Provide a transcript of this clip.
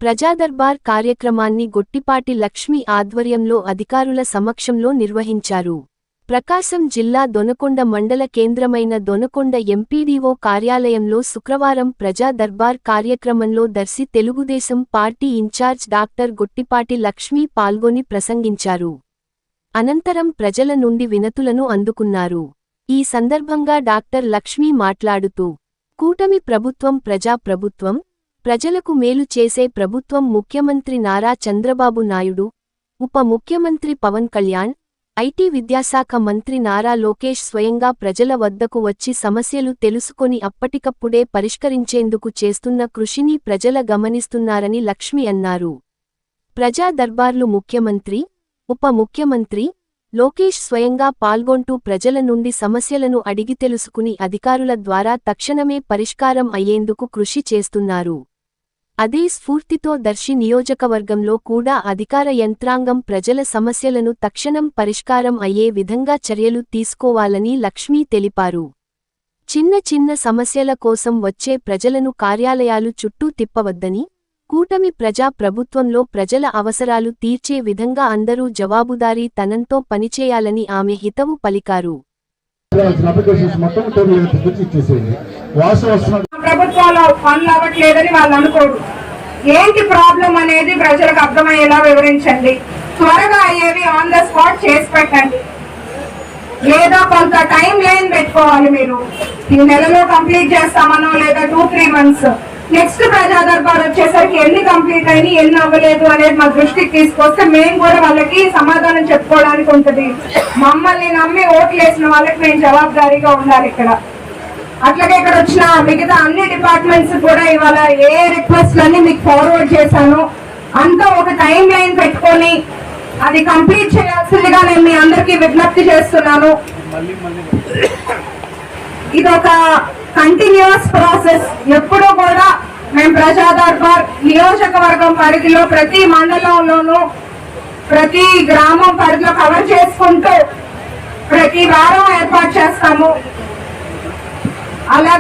ప్రజాదర్బార్ కార్యక్రమాన్ని గొట్టిపాటి లక్ష్మి ఆధ్వర్యంలో అధికారుల సమక్షంలో నిర్వహించారు. ప్రకాశం జిల్లా దొనకొండ మండల కేంద్రమైన దొనకొండ ఎంపీడీఓ కార్యాలయంలో శుక్రవారం ప్రజా దర్బార్ కార్యక్రమంలో Darsi Telugu Desam party incharge doctor Gottipati Lakshmi పాల్గొని ప్రసంగించారు. అనంతరం ప్రజల నుండి వినతులను అందుకున్నారు. ఈ సందర్భంగా డాక్టర్ లక్ష్మి మాట్లాడుతూ, కూటమి ప్రభుత్వం ప్రజా ప్రభుత్వం, ప్రజలకు మేలు చేసే ప్రభుత్వం. ముఖ్యమంత్రి నారా చంద్రబాబు నాయుడు, ఉప ముఖ్యమంత్రి పవన్ కళ్యాణ్, ఐటీ విద్యాశాఖ మంత్రి నారా లోకేష్ స్వయంగా ప్రజల వద్దకు వచ్చి సమస్యలు తెలుసుకొని అప్పటికప్పుడే పరిష్కరించేందుకు చేస్తున్న కృషిని ప్రజల గమనిస్తున్నారని లక్ష్మి అన్నారు. ప్రజా దర్బార్లు ముఖ్యమంత్రి, ఉప ముఖ్యమంత్రి లోకేష్ స్వయంగా పాల్గొంటూ ప్రజల నుండి సమస్యలను అడిగి తెలుసుకుని అధికారుల ద్వారా తక్షణమే పరిష్కారం అయ్యేందుకు కృషి చేస్తున్నారు. అదే స్ఫూర్తితో దర్శి నియోజకవర్గంలో కూడా అధికార యంత్రాంగం ప్రజల సమస్యలను తక్షణం పరిష్కారం అయ్యే విధంగా చర్యలు తీసుకోవాలని లక్ష్మి తెలిపారు. చిన్న చిన్న సమస్యల కోసం వచ్చే ప్రజలను కార్యాలయాలు చుట్టూ తిప్పవద్దని, కూటమి ప్రజా ప్రభుత్వంలో ప్రజల అవసరాలు తీర్చే విధంగా అందరూ జవాబుదారీతనంతో పనిచేయాలని ఆమె హితవు పలికారు. ప్రభుత్వాలు పనులు అవ్వట్లేదని వాళ్ళు అనుకోరు. ఏంటి ప్రాబ్లం అనేది ప్రజలకు అర్థమయ్యేలా వివరించండి. త్వరగా అయ్యేవి ఆన్ ద స్పాట్ చేసి పెట్టండి. లేదా కొంత టైం లైన్ పెట్టుకోవాలి. మీరు ఈ నెలలో కంప్లీట్ చేస్తామనో లేదా 2-3 months. నెక్స్ట్ ప్రజా దర్బార్ వచ్చేసరికి ఎన్ని కంప్లీట్ అయినా ఎన్ని అవ్వలేదు అనేది మా దృష్టికి తీసుకొస్తే మేము కూడా వాళ్ళకి సమాధానం చెప్పుకోవడానికి ఉంటుంది. మమ్మల్ని నమ్మి ఓట్లు వేసిన వాళ్ళకి మేము జవాబుదారీగా ఉండాలి. ఇక్కడ అట్లాగే ఇక్కడ వచ్చిన మిగతా అన్ని డిపార్ట్మెంట్స్ కూడా ఇవాళ ఏ రిక్వెస్ట్లన్నీ మీకు ఫార్వర్డ్ చేశాను. అంతా ఒక టైం లైన్ పెట్టుకొని అది కంప్లీట్ చేయాల్సిందిగా నేను మీ అందరికీ విజ్ఞప్తి చేస్తున్నాను. ఇది ఒక కంటిన్యూస్ ప్రాసెస్. ఎప్పుడూ కూడా మేము ప్రజా దర్బార్ నియోజకవర్గం పరిధిలో ప్రతి మండలంలోనూ ప్రతి గ్రామం పరిధిలో కవర్ చేసుకుంటూ ప్రతి వారం ఏర్పాటు చేస్తాము. అలాగే